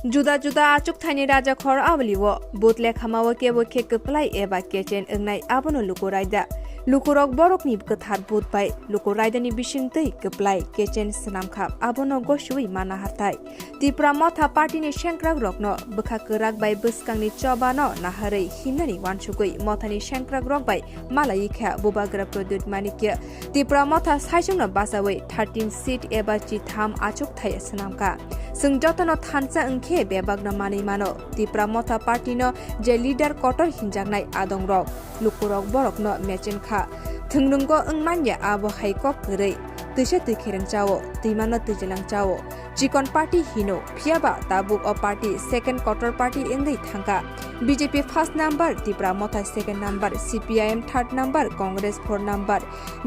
जुदा-जुदा आचुक थाइनि राजा खर आवलिवो बुतले खामावो केबो खे कप्लाय एबा केचेन ओंनाय आबनो लुको रायदा लुकुरक बरकनि गोथार बुत बाय लुको रायदानि बिसिंतै कप्लाय केचेन सनामखा आबनो गसुइ माना हाथाय तिप्रा मथा पार्टीनि शेंक्राग रकनो बखा कराक बाय बसकांनि चबानो नाहारै हिमनानि वानसुगै मथानि शेंक्राग रक बाय मालायि ख्या बुबाग्रा प्रदुत मानिक्य तिप्रा मथा साइजंनो बासावै 13 सीट एबा चिथाम आचुक थाय सनामखा जों जतनो थानसा ओंखे बेबागना मानै मानो तिप्रा मथा पार्टीनो जे लिडार कटर हिनजांनाय आदं रक लुकुरक बरकनो मेचेनखा थोंनंगो ओंमान्या आबो हाइकक गरै तैसे तैखेरं चावो दैमानो तैजेलां चावो चिकन पार्टी हिनो फियाबा ताबुक अ पार्टी सेकेंड कटर पार्टी एंगै थांगा BJP first number Tipra Motha second number CPIM third number Congress fourth number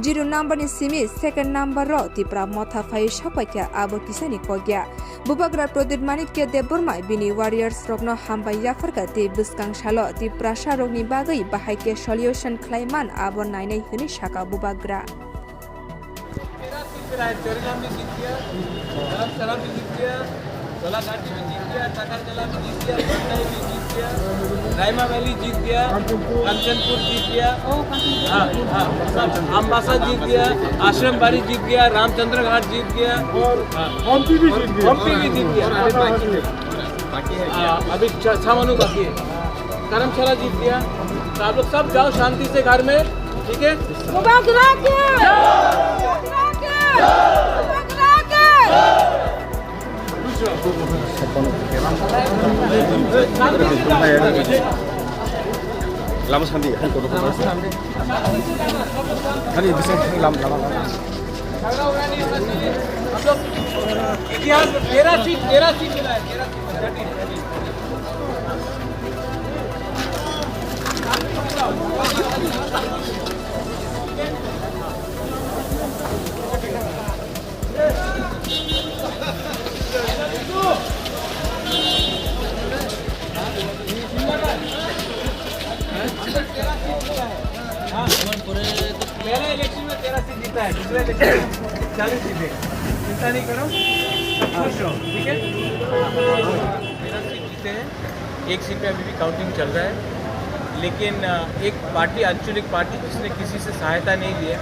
0 number नि सिमी सेकेंड नंबर रो तिप्रा मथा फाइ सपाक्या आबो किसानि कोग्या बुबाग्रा प्रदीप मानिक्य देबबर्मा बिनि वारियर्स रकनो हामबाय याफरका ते बिस्कां शालो तिप्रा शारकनि बागै बाहायके सल्युशन क्लाइमान आबो नायनाय हनि शाका बुबाग्रा चोरीलाम भी जीत गया, सलाम भी जीत गया, गोलाघाटी भी जीत गया, टाकरकला भी जीत गया, बंदाई भी जीत गया, रायमा वैली जीत गया, कंचनपुर जीत गया, अम्बासा जीत गया, आश्रम बाड़ी जीत गया, रामचंद्र घाट जीत गया और हम्पी भी जीत गया। अभी 6 मनु बाकी है, धर्मशाला जीत गया। तो आप लोग सब जाओ शांति से घर में, ठीक है? Lama sekali, hari bisa lama. इतिहास 13 सीट मिला है। पहले इलेक्शन में 13 सीट जीता है, दूसरे इलेक्शन में 40 जीते। चिंता नहीं करो, सब खुश हो, ठीक है? 13 सीट जीते हैं, एक सीट पे अभी भी काउंटिंग चल रहा है, लेकिन एक पार्टी आंचलिक पार्टी जिसने किसी से सहायता नहीं ली है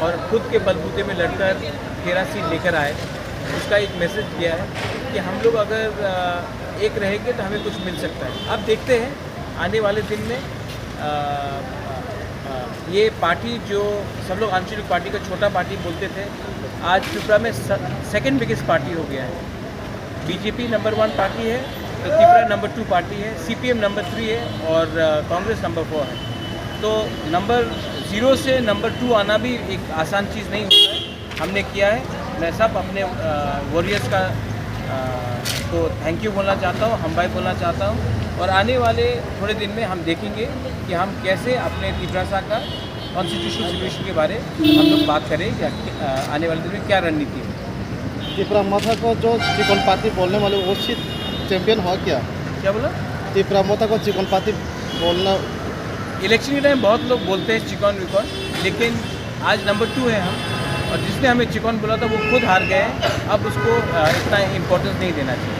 और खुद के बलबूते में लड़कर 13 सीट लेकर आए, उसका एक मैसेज दिया है कि हम लोग अगर एक रहेंगे तो हमें कुछ मिल सकता है। अब देखते हैं आने वाले दिन में ये पार्टी जो सब लोग आंचलिक पार्टी का छोटा पार्टी बोलते थे, आज त्रिपुरा में सेकंड बिगेस्ट पार्टी हो गया है। बीजेपी नंबर 1 पार्टी है, तो त्रिपुरा नंबर 2 पार्टी है, सीपीएम नंबर 3 है और कांग्रेस नंबर 4 है। तो नंबर 0 से नंबर 2 आना भी एक आसान चीज़ नहीं होता है, हमने किया है। मैं सब अपने वॉरियर्स का तो थैंक यू बोलना चाहता हूँ, हम भाई बोलना चाहता हूँ और आने वाले थोड़े दिन में हम देखेंगे कि हम कैसे अपने त्रिपुरा का कॉन्स्टिट्यूशनल सोल्यूशन के बारे में हम लोग बात करें या आने वाले दिन में क्या रणनीति है। त्रिपुरा मथा को जो चिकन पार्टी बोलने वाले वो सीट चैंपियन हुआ क्या बोला? त्रिपुरा मथा को चिकन पार्टी बोलना इलेक्शन के टाइम बहुत लोग बोलते हैं चिकन विकन, लेकिन आज नंबर 2 है हम और जिसने हमें चिकन बोला था वो खुद हार गए हैं। अब उसको इतना इम्पोर्टेंस नहीं देना चाहिए।